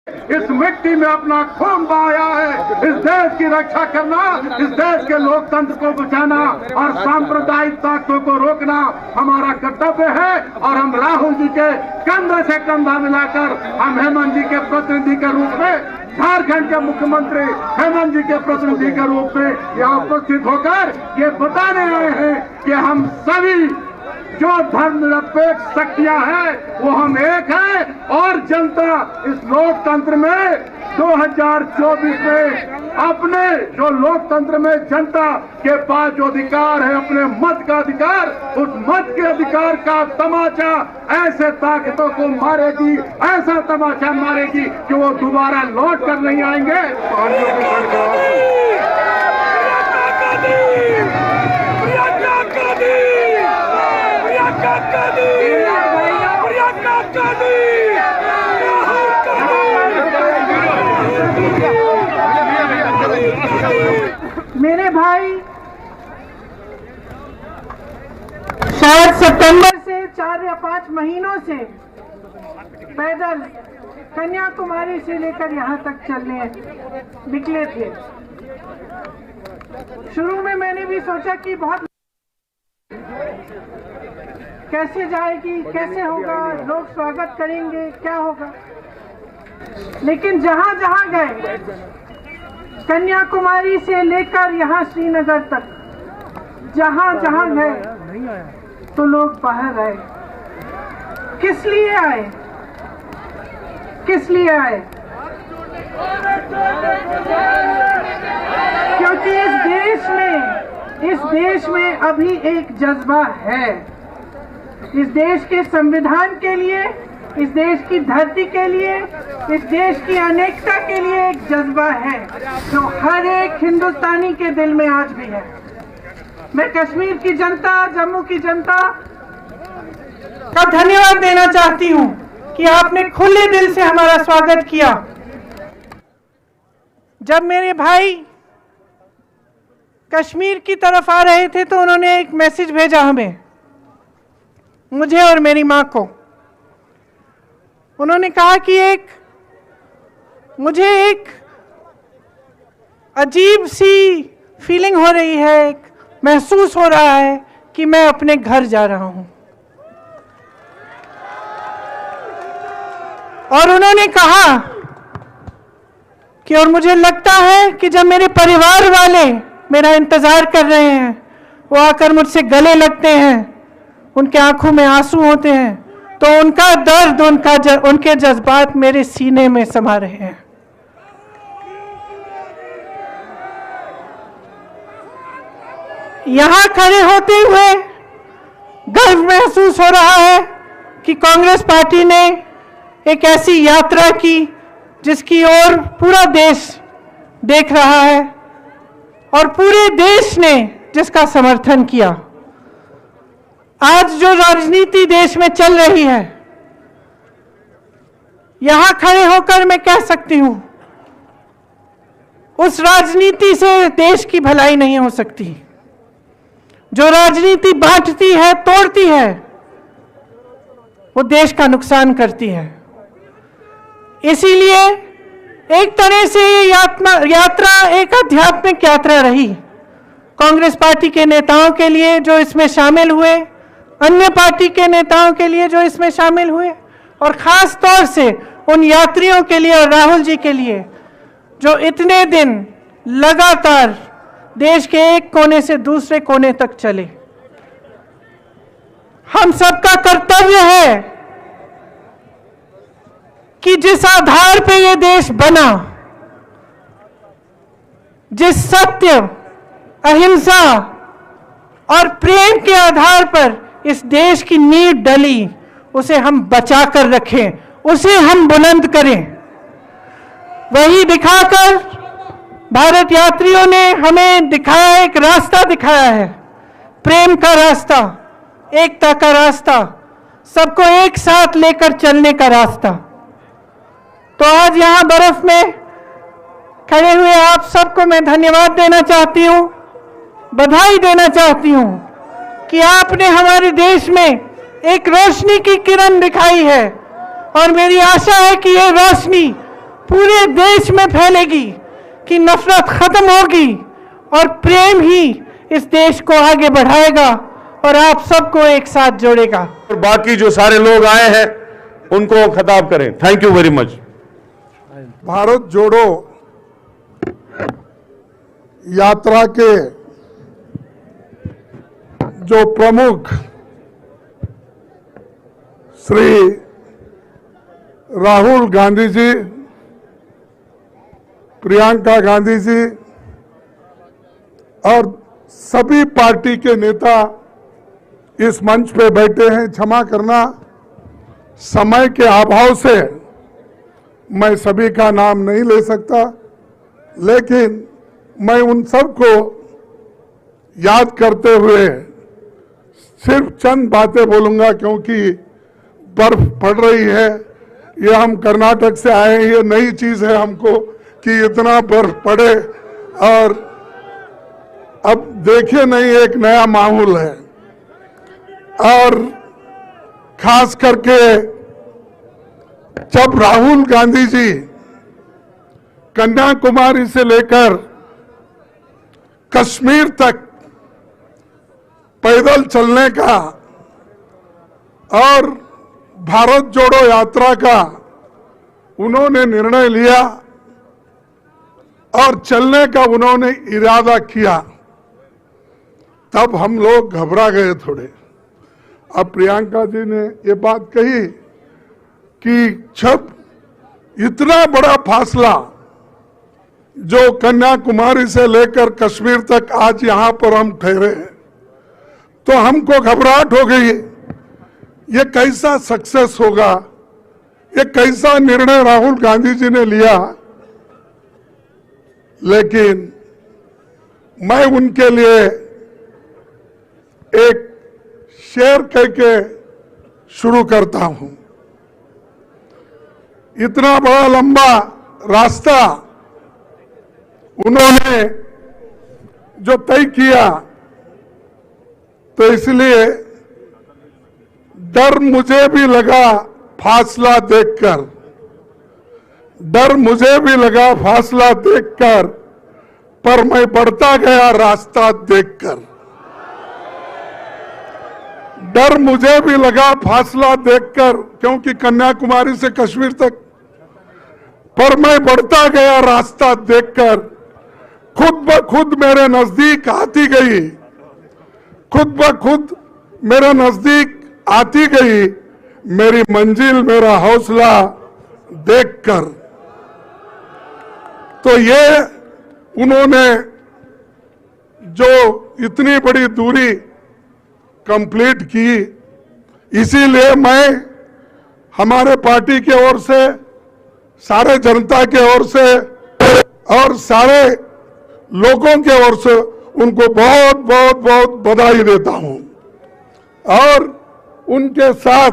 इस मिट्टी में अपना खून बहाया है। इस देश की रक्षा करना, इस देश के लोकतंत्र को बचाना और सांप्रदायिक ताकतों को रोकना हमारा कर्तव्य है। और हम राहुल जी के कंधे से कंधा मिलाकर हम हेमंत जी के प्रतिनिधि के रूप में, झारखंड के मुख्यमंत्री हेमंत जी के प्रतिनिधि के रूप में यहाँ उपस्थित होकर ये बताने आए हैं कि हम सभी जो धर्मनिरपेक्ष शक्तियां हैं वो हम एक हैं। और जनता इस लोकतंत्र में 2024 में अपने जो लोकतंत्र में जनता के पास जो अधिकार है, अपने मत का अधिकार, उस मत के अधिकार का तमाचा ऐसे ताकतों को मारेगी, ऐसा तमाचा मारेगी कि वो दोबारा लौट कर नहीं आएंगे। मेरे भाई शायद सितंबर से 4 या 5 महीनों से पैदल कन्याकुमारी से लेकर यहाँ तक चलने निकले थे। शुरू में मैंने भी सोचा कि बहुत कैसे जाएगी, कैसे होगा, लोग स्वागत करेंगे, क्या होगा। लेकिन जहां जहां गए, कन्याकुमारी से लेकर यहाँ श्रीनगर तक, जहां जहां गए तो लोग बाहर आए। किस लिए आए? किस लिए आए? क्योंकि इस देश में अभी एक जज्बा है। इस देश के संविधान के लिए, इस देश की धरती के लिए, इस देश की अनेकता के लिए एक जज्बा है जो हर एक हिंदुस्तानी के दिल में आज भी है। मैं कश्मीर की जनता, जम्मू की जनता का धन्यवाद देना चाहती हूं कि आपने खुले दिल से हमारा स्वागत किया। जब मेरे भाई कश्मीर की तरफ आ रहे थे तो उन्होंने एक मैसेज भेजा हमें, मुझे और मेरी मां को। उन्होंने कहा कि मुझे एक अजीब सी फीलिंग हो रही है, एक महसूस हो रहा है कि मैं अपने घर जा रहा हूं। और उन्होंने कहा कि और मुझे लगता है कि जब मेरे परिवार वाले मेरा इंतजार कर रहे हैं, वो आकर मुझसे गले लगते हैं, उनके आंखों में आंसू होते हैं, तो उनका दर्द, उनके जज्बात मेरे सीने में समा रहे हैं। यहां खड़े होते हुए गर्व महसूस हो रहा है कि कांग्रेस पार्टी ने एक ऐसी यात्रा की जिसकी ओर पूरा देश देख रहा है और पूरे देश ने जिसका समर्थन किया। आज जो राजनीति देश में चल रही है, यहां खड़े होकर मैं कह सकती हूं, उस राजनीति से देश की भलाई नहीं हो सकती। जो राजनीति बांटती है, तोड़ती है, वो देश का नुकसान करती है। इसीलिए एक तरह से ये यात्रा एक आध्यात्मिक यात्रा रही कांग्रेस पार्टी के नेताओं के लिए जो इसमें शामिल हुए, अन्य पार्टी के नेताओं के लिए जो इसमें शामिल हुए, और खास तौर से उन यात्रियों के लिए और राहुल जी के लिए जो इतने दिन लगातार देश के एक कोने से दूसरे कोने तक चले। हम सबका कर्तव्य है कि जिस आधार पे ये देश बना, जिस सत्य, अहिंसा और प्रेम के आधार पर इस देश की नींव डली, उसे हम बचा कर रखें, उसे हम बुलंद करें। वही दिखाकर भारत यात्रियों ने हमें दिखाया, एक रास्ता दिखाया है, प्रेम का रास्ता, एकता का रास्ता, सबको एक साथ लेकर चलने का रास्ता। तो आज यहां बर्फ में खड़े हुए आप सबको मैं धन्यवाद देना चाहती हूं, बधाई देना चाहती हूं कि आपने हमारे देश में एक रोशनी की किरण दिखाई है। और मेरी आशा है कि ये रोशनी पूरे देश में फैलेगी, कि नफरत खत्म होगी और प्रेम ही इस देश को आगे बढ़ाएगा और आप सबको एक साथ जोड़ेगा। और बाकी जो सारे लोग आए हैं उनको खिताब करें। Thank you very much. Bharat जोड़ो यात्रा के जो प्रमुख श्री राहुल गांधी जी, प्रियंका गांधी जी और सभी पार्टी के नेता इस मंच पे बैठे हैं। क्षमा करना, समय के अभाव से मैं सभी का नाम नहीं ले सकता, लेकिन मैं उन सबको याद करते हुए सिर्फ चंद बातें बोलूंगा, क्योंकि बर्फ पड़ रही है। ये हम कर्नाटक से आए हैं, ये नई चीज है हमको कि इतना बर्फ पड़े, और अब देखिए नहीं, एक नया माहौल है। और खास करके जब राहुल गांधी जी कन्याकुमारी से लेकर कश्मीर तक पैदल चलने का और भारत जोड़ो यात्रा का उन्होंने निर्णय लिया और चलने का उन्होंने इरादा किया, तब हम लोग घबरा गए थोड़े। अब प्रियंका जी ने ये बात कही कि जब इतना बड़ा फासला जो कन्याकुमारी से लेकर कश्मीर तक आज यहां पर हम ठहरे हैं, तो हमको घबराहट हो गई। ये कैसा सक्सेस होगा, ये कैसा निर्णय राहुल गांधी जी ने लिया। लेकिन मैं उनके लिए एक शेर कह के शुरू करता हूं। इतना बड़ा लंबा रास्ता उन्होंने जो तय किया, तो इसलिए डर मुझे भी लगा फासला देखकर, डर मुझे भी लगा फासला देखकर, पर मैं बढ़ता गया रास्ता देखकर। डर मुझे भी लगा फासला देखकर, क्योंकि कन्याकुमारी से कश्मीर तक, पर मैं बढ़ता गया रास्ता देखकर। खुद ब खुद मेरे नजदीक आती गई, खुद ब खुद मेरे नजदीक आती गई मेरी मंजिल, मेरा हौसला देखकर। तो ये उन्होंने जो इतनी बड़ी दूरी कंप्लीट की, इसीलिए मैं हमारे पार्टी की ओर से, सारे जनता के ओर से और सारे लोगों के ओर से उनको बहुत बहुत बहुत बधाई देता हूं। और उनके साथ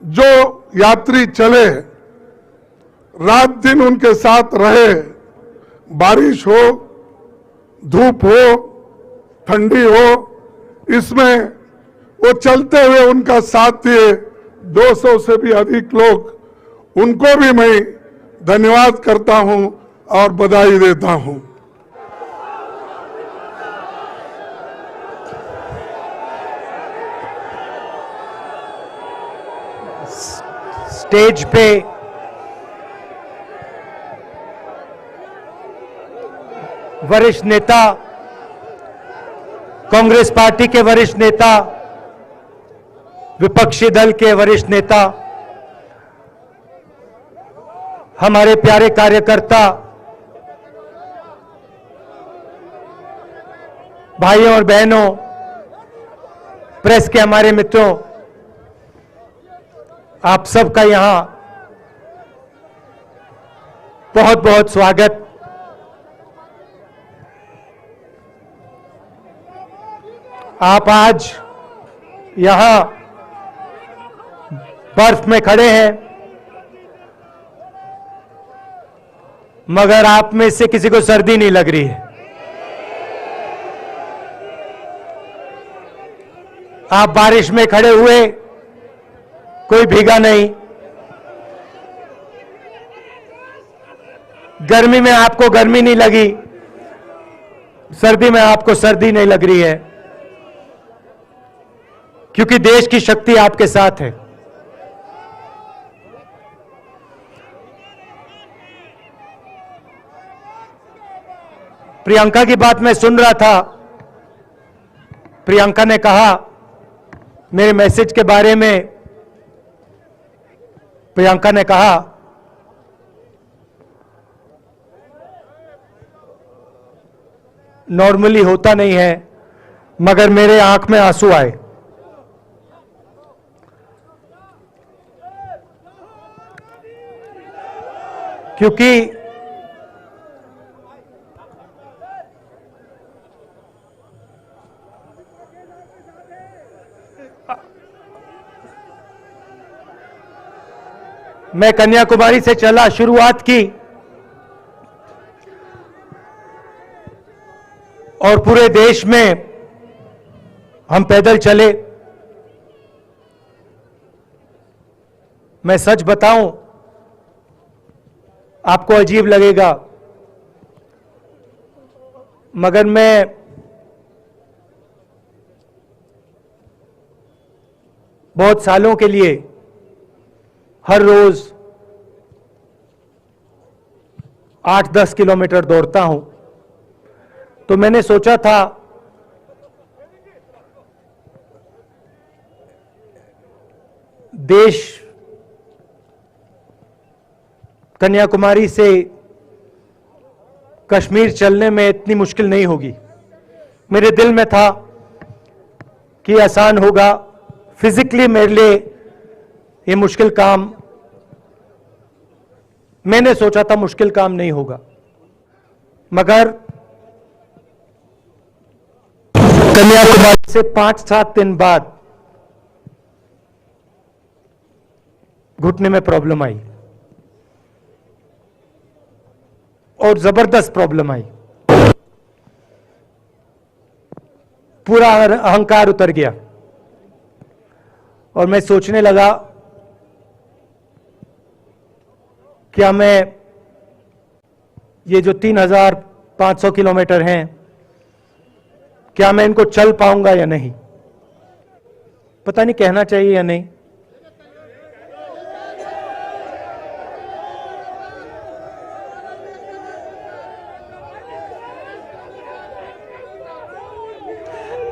जो यात्री चले, रात दिन उनके साथ रहे, बारिश हो, धूप हो, ठंडी हो, इसमें वो चलते हुए उनका साथ दिए 200 से भी अधिक लोग, उनको भी मैं धन्यवाद करता हूं और बधाई देता हूं। स्टेज पे वरिष्ठ नेता, कांग्रेस पार्टी के वरिष्ठ नेता, विपक्षी दल के वरिष्ठ नेता, हमारे प्यारे कार्यकर्ता, भाइयों और बहनों, प्रेस के हमारे मित्रों, आप सबका यहां बहुत बहुत स्वागत। आप आज यहां बर्फ में खड़े हैं, मगर आप में से किसी को सर्दी नहीं लग रही है। आप बारिश में खड़े हुए, कोई भीगा नहीं। गर्मी में आपको गर्मी नहीं लगी, सर्दी में आपको सर्दी नहीं लग रही है, क्योंकि देश की शक्ति आपके साथ है। प्रियंका की बात मैं सुन रहा था। प्रियंका ने कहा मेरे मैसेज के बारे में, प्रियंका ने कहा नॉर्मली होता नहीं है, मगर मेरे आंख में आंसू आए। क्योंकि मैं कन्याकुमारी से चला, शुरुआत की और पूरे देश में हम पैदल चले। मैं सच बताऊं, आपको अजीब लगेगा, मगर मैं बहुत सालों के लिए हर रोज 8-10 किलोमीटर दौड़ता हूं। तो मैंने सोचा था देश कन्याकुमारी से कश्मीर चलने में इतनी मुश्किल नहीं होगी। मेरे दिल में था कि आसान होगा, फिजिकली मेरे लिए ये मुश्किल काम, मैंने सोचा था मुश्किल काम नहीं होगा, मगर कन्याकुमारी से 5-7 दिन बाद घुटने में प्रॉब्लम आई और जबरदस्त प्रॉब्लम आई। पूरा अहंकार उतर गया और मैं सोचने लगा क्या मैं ये जो 3500 किलोमीटर हैं, क्या मैं इनको चल पाऊंगा या नहीं, पता नहीं कहना चाहिए या नहीं।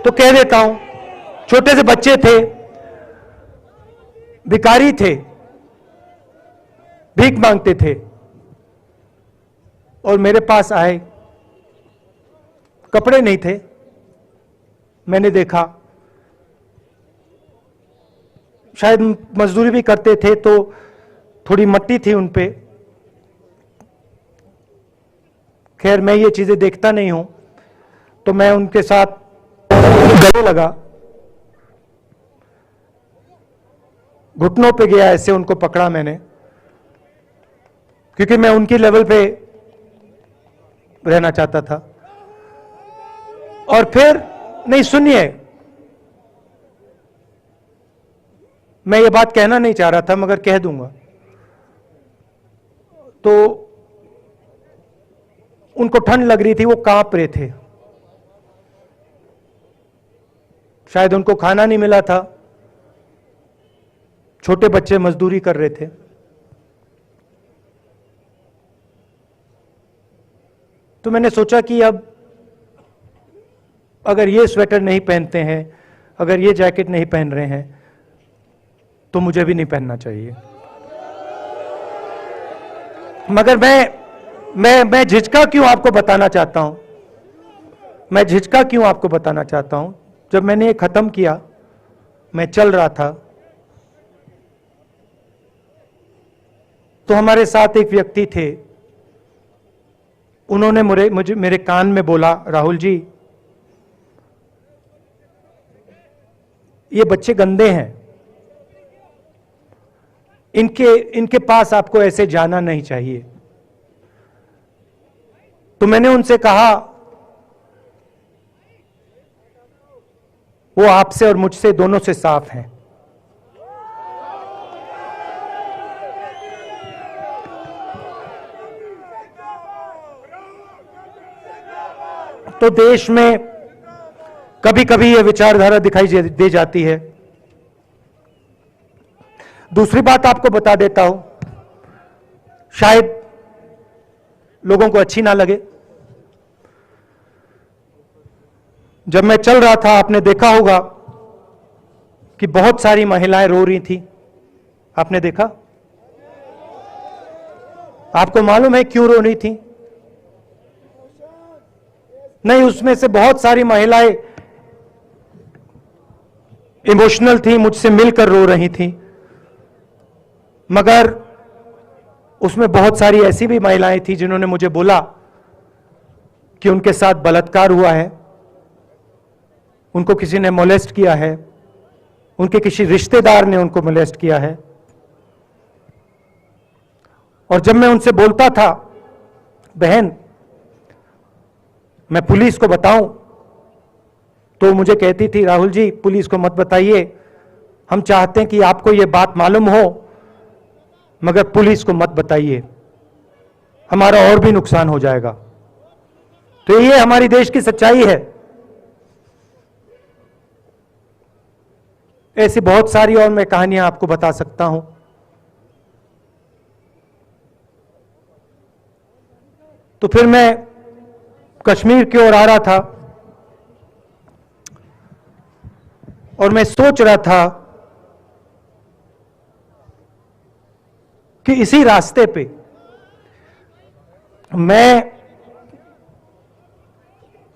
तो कह देता हूं, छोटे से बच्चे थे, भिखारी थे, भीख मांगते थे और मेरे पास आए, कपड़े नहीं थे। मैंने देखा शायद मजदूरी भी करते थे तो थोड़ी मट्टी थी उन पे। खैर मैं ये चीजें देखता नहीं हूं, तो मैं उनके साथ गले लगा, घुटनों पे गया, ऐसे उनको पकड़ा मैंने, क्योंकि मैं उनकी लेवल पे रहना चाहता था। और फिर नहीं, सुनिए, मैं ये बात कहना नहीं चाह रहा था मगर कह दूंगा। तो उनको ठंड लग रही थी, वो कांप रहे थे, शायद उनको खाना नहीं मिला था, छोटे बच्चे मजदूरी कर रहे थे। तो मैंने सोचा कि अब अगर ये स्वेटर नहीं पहनते हैं, अगर ये जैकेट नहीं पहन रहे हैं, तो मुझे भी नहीं पहनना चाहिए। मगर मैं झिझका क्यों आपको बताना चाहता हूं, मैं झिझका क्यों आपको बताना चाहता हूं। जब मैंने ये खत्म किया, मैं चल रहा था, तो हमारे साथ एक व्यक्ति थे, उन्होंने मुझे मेरे कान में बोला, राहुल जी ये बच्चे गंदे हैं, इनके पास आपको ऐसे जाना नहीं चाहिए। तो मैंने उनसे कहा, वो आपसे और मुझसे दोनों से साफ हैं। तो देश में कभी कभी यह विचारधारा दिखाई दे जाती है। दूसरी बात आपको बता देता हूं, शायद लोगों को अच्छी ना लगे। जब मैं चल रहा था, आपने देखा होगा कि बहुत सारी महिलाएं रो रही थी। आपने देखा? आपको मालूम है क्यों रो रही थी? नहीं, उसमें से बहुत सारी महिलाएं इमोशनल थी, मुझसे मिलकर रो रही थी, मगर उसमें बहुत सारी ऐसी भी महिलाएं थी जिन्होंने मुझे बोला कि उनके साथ बलात्कार हुआ है, उनको किसी ने मोलेस्ट किया है, उनके किसी रिश्तेदार ने उनको मोलेस्ट किया है। और जब मैं उनसे बोलता था, बहन मैं पुलिस को बताऊं, तो मुझे कहती थी, राहुल जी पुलिस को मत बताइए, हम चाहते हैं कि आपको यह बात मालूम हो, मगर पुलिस को मत बताइए, हमारा और भी नुकसान हो जाएगा। तो ये हमारी देश की सच्चाई है। ऐसी बहुत सारी और मैं कहानियां आपको बता सकता हूं। तो फिर मैं कश्मीर की ओर आ रहा था और मैं सोच रहा था कि इसी रास्ते पे मैं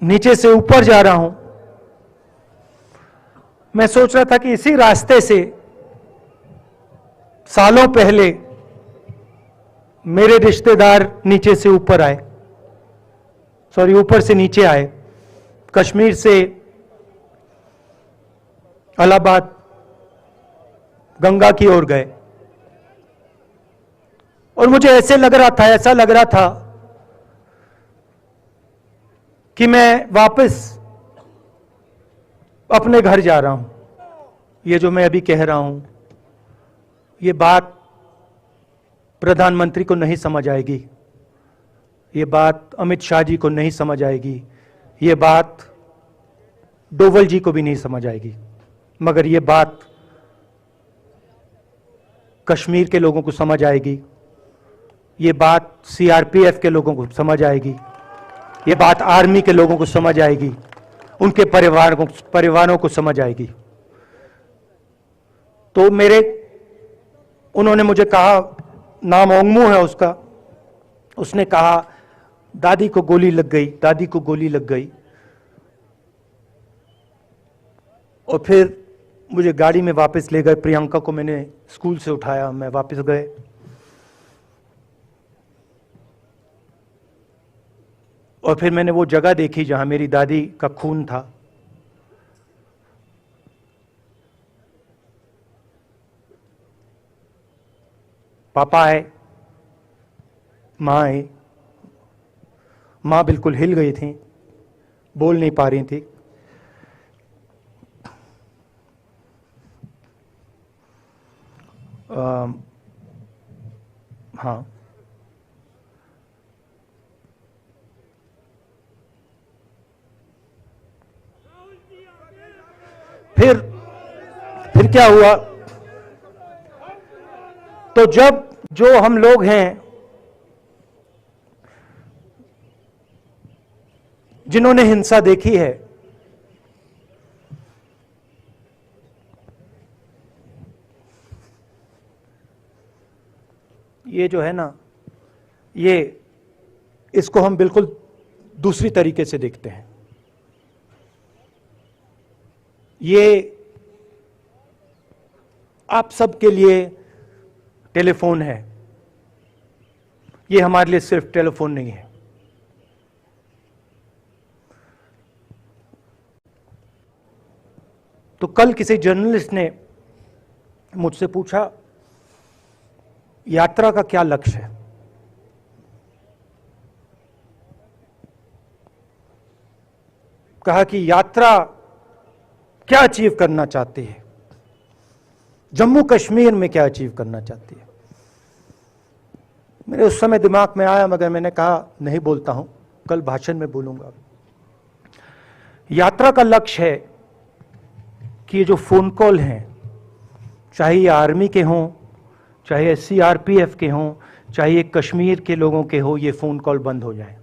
नीचे से ऊपर जा रहा हूं। मैं सोच रहा था कि इसी रास्ते से सालों पहले मेरे रिश्तेदार नीचे से ऊपर आए, सॉरी ऊपर से नीचे आए, कश्मीर से इलाहाबाद गंगा की ओर गए। और मुझे ऐसा लग रहा था कि मैं वापस अपने घर जा रहा हूं। ये जो मैं अभी कह रहा हूं, ये बात प्रधानमंत्री को नहीं समझ आएगी, ये बात अमित शाह जी को नहीं समझ आएगी, ये बात डोवल जी को भी नहीं समझ आएगी, मगर ये बात कश्मीर के लोगों को समझ आएगी, ये बात सीआरपीएफ के लोगों को समझ आएगी, ये बात आर्मी के लोगों को समझ आएगी, उनके परिवारों को समझ आएगी। तो उन्होंने मुझे कहा, नाम ओंगमू है उसका, उसने कहा दादी को गोली लग गई, दादी को गोली लग गई। और फिर मुझे गाड़ी में वापस ले गए, प्रियंका को मैंने स्कूल से उठाया, मैं वापस गए। और फिर मैंने वो जगह देखी जहां मेरी दादी का खून था। पापा आए, मां आई, मां बिल्कुल हिल गई थी, बोल नहीं पा रही थी। हाँ, फिर क्या हुआ? तो जब जो हम लोग हैं जिन्होंने हिंसा देखी है, ये जो है ना, ये इसको हम बिल्कुल दूसरी तरीके से देखते हैं। ये आप सबके लिए टेलीफोन है, ये हमारे लिए सिर्फ टेलीफोन नहीं है। तो कल किसी जर्नलिस्ट ने मुझसे पूछा, यात्रा का क्या लक्ष्य है? कहा कि यात्रा क्या अचीव करना चाहती है, जम्मू कश्मीर में क्या अचीव करना चाहती है। मेरे उस समय दिमाग में आया, मगर मैंने कहा नहीं बोलता हूं, कल भाषण में बोलूंगा। यात्रा का लक्ष्य है कि ये जो फोन कॉल हैं, चाहे ये आर्मी के हों, चाहे सीआरपीएफ के हों, चाहे ये कश्मीर के लोगों के हो, ये फोन कॉल बंद हो जाए।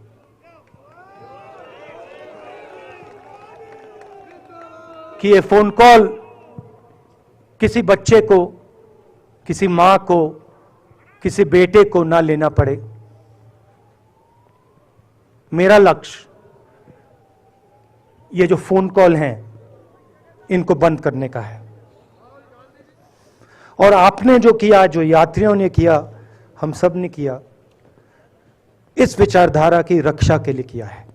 कि ये फोन कॉल किसी बच्चे को, किसी मां को, किसी बेटे को ना लेना पड़े। मेरा लक्ष्य ये जो फोन कॉल हैं इनको बंद करने का है। और आपने जो किया, जो यात्रियों ने किया, हम सब ने किया, इस विचारधारा की रक्षा के लिए किया है।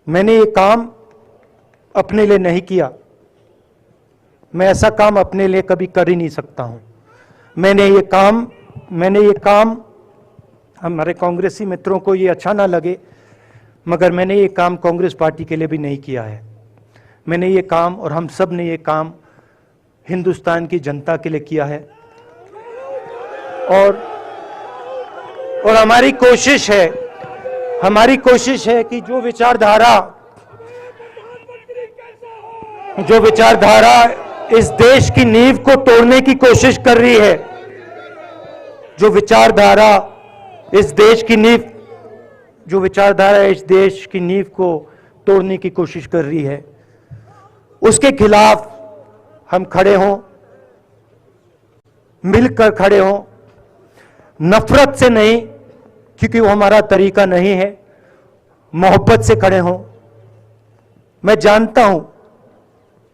मैंने ये काम अपने लिए नहीं किया, मैं ऐसा काम अपने लिए कभी कर ही नहीं सकता हूं। मैंने ये काम हमारे कांग्रेसी मित्रों को ये अच्छा ना लगे, मगर मैंने ये काम कांग्रेस पार्टी के लिए भी नहीं किया है। मैंने ये काम, और हम सब ने ये काम हिंदुस्तान की जनता के लिए किया है। और हमारी कोशिश है कि जो विचारधारा इस देश की नींव को तोड़ने की कोशिश कर रही है, जो विचारधारा इस देश की नींव को तोड़ने की कोशिश कर रही है, उसके खिलाफ हम खड़े हों, मिलकर खड़े हों, नफरत से नहीं, क्योंकि वो हमारा तरीका नहीं है, मोहब्बत से खड़े हों। मैं जानता हूं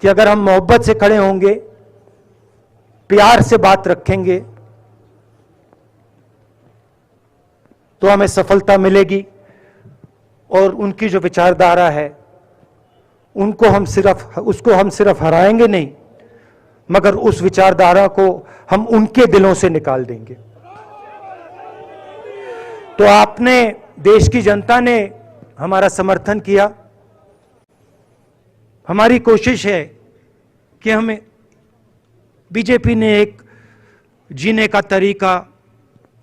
कि अगर हम मोहब्बत से खड़े होंगे, प्यार से बात रखेंगे, तो हमें सफलता मिलेगी। और उनकी जो विचारधारा है, उसको हम सिर्फ हराएंगे नहीं, मगर उस विचारधारा को हम उनके दिलों से निकाल देंगे। तो आपने, देश की जनता ने हमारा समर्थन किया। हमारी कोशिश है कि हमें, बीजेपी ने एक जीने का तरीका,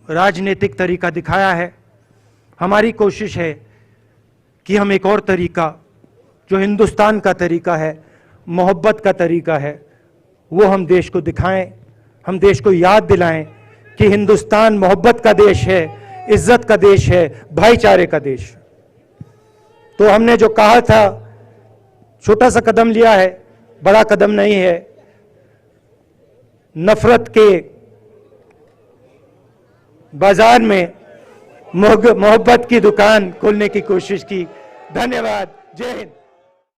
राजनीतिक तरीका दिखाया है। हमारी कोशिश है कि हम एक और तरीका, जो हिंदुस्तान का तरीका है, मोहब्बत का तरीका है, वो हम देश को दिखाएं। हम देश को याद दिलाएं कि हिंदुस्तान मोहब्बत का देश है, इज्जत का देश है, भाईचारे का देश। तो हमने जो कहा था, छोटा सा कदम लिया है, बड़ा कदम नहीं है। नफरत के बाजार में मोहब्बत की दुकान खोलने की कोशिश की। धन्यवाद। जय हिंद।